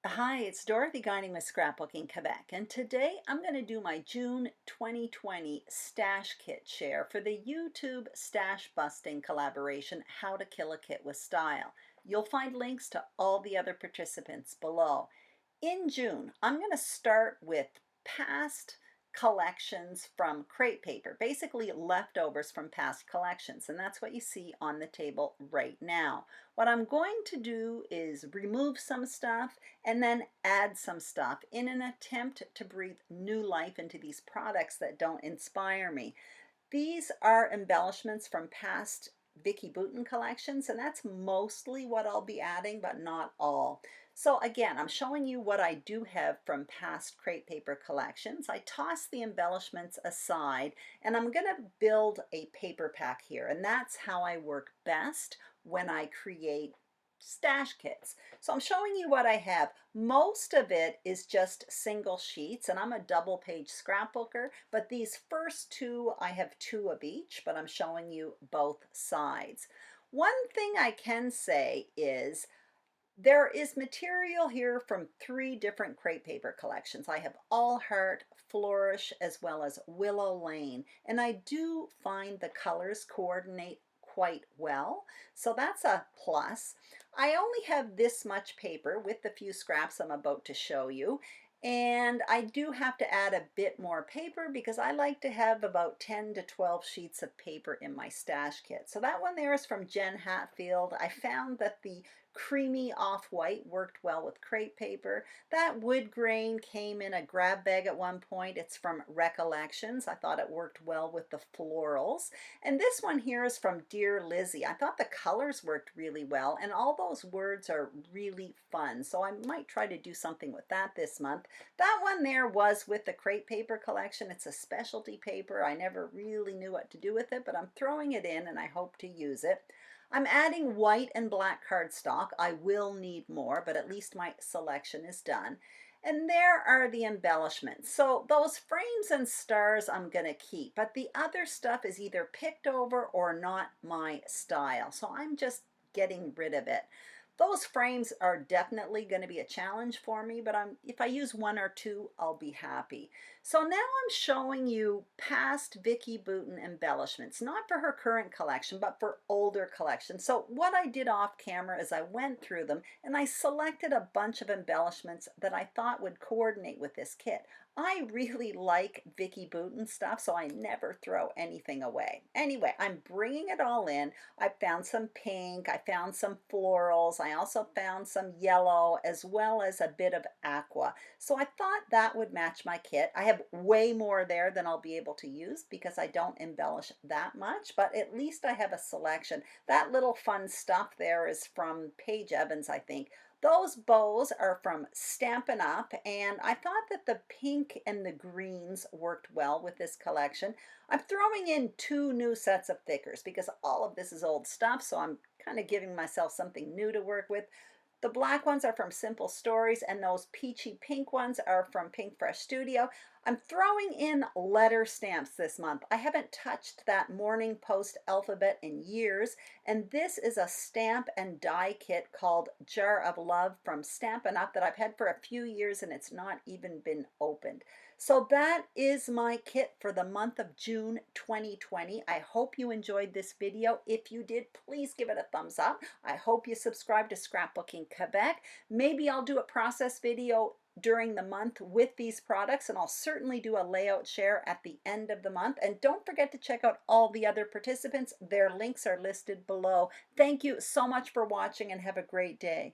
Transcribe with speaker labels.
Speaker 1: Hi, it's Dorothy guiding with Scrapbooking Quebec, and today I'm going to do my June 2020 stash kit share for the YouTube stash busting collaboration, How to Kill a Kit with Style. You'll find links to all the other participants below. In June, I'm going to start with past collections from crate paper, basically leftovers from past collections, and that's what you see on the table right now. What I'm going to do is remove some stuff and then add some stuff in an attempt to breathe new life into these products that don't inspire me. These are embellishments from past Vicky Bouton collections, and that's mostly what I'll be adding, but not all. So again, I'm showing you what I do have from past crate paper collections. I toss the embellishments aside, and I'm going to build a paper pack here, and that's how I work best when I create stash kits. So I'm showing you what I have. Most of it is just single sheets, and I'm a double page scrapbooker, but these first two, I have two of each, but I'm showing you both sides. One thing I can say is there is material here from three different crate paper collections. I have All Heart, Flourish, as well as Willow Lane, and I do find the colors coordinate quite well, so that's a plus. I only have this much paper with the few scraps I'm about to show you, and I do have to add a bit more paper because I like to have about 10 to 12 sheets of paper in my stash kit. So that one there is from Jen Hatfield. I found that the creamy off-white worked well with crate paper. That wood grain came in a grab bag at one point. It's from Recollections. I thought it worked well with the florals. And this one here is from Dear Lizzie. I thought the colors worked really well, and all those words are really fun. So I might try to do something with that this month. That one there was with the crate paper collection. It's a specialty paper. I never really knew what to do with it, but I'm throwing it in and I hope to use it. I'm adding white and black cardstock. I will need more, but at least my selection is done. And there are the embellishments. So those frames and stars I'm going to keep, but the other stuff is either picked over or not my style. So I'm just getting rid of it. Those frames are definitely going to be a challenge for me, but if I use one or two, I'll be happy. So now I'm showing you past Vicky Bouton embellishments, not for her current collection, but for older collections. So what I did off camera is I went through them and I selected a bunch of embellishments that I thought would coordinate with this kit. I really like Vicky Bouton stuff, so I never throw anything away. Anyway, I'm bringing it all in. I found some pink, I found some florals, I also found some yellow, as well as a bit of aqua. So I thought that would match my kit. I have way more there than I'll be able to use because I don't embellish that much, but at least I have a selection. That little fun stuff there is from Paige Evans, I think. Those bows are from Stampin' Up, and I thought that the pink and the greens worked well with this collection. I'm throwing in two new sets of thickers because all of this is old stuff, so I'm kind of giving myself something new to work with. The black ones are from Simple Stories, and those peachy pink ones are from Pink Fresh Studio. I'm throwing in letter stamps this month. I haven't touched that Morning Post alphabet in years, and this is a stamp and die kit called Jar of Love from Stampin' Up! That I've had for a few years, and it's not even been opened. So that is my kit for the month of June 2020. I hope you enjoyed this video. If you did, please give it a thumbs up. I hope you subscribe to Scrapbooking Quebec. Maybe I'll do a process video during the month with these products, and I'll certainly do a layout share at the end of the month. And don't forget to check out all the other participants. Their links are listed below. Thank you so much for watching and have a great day.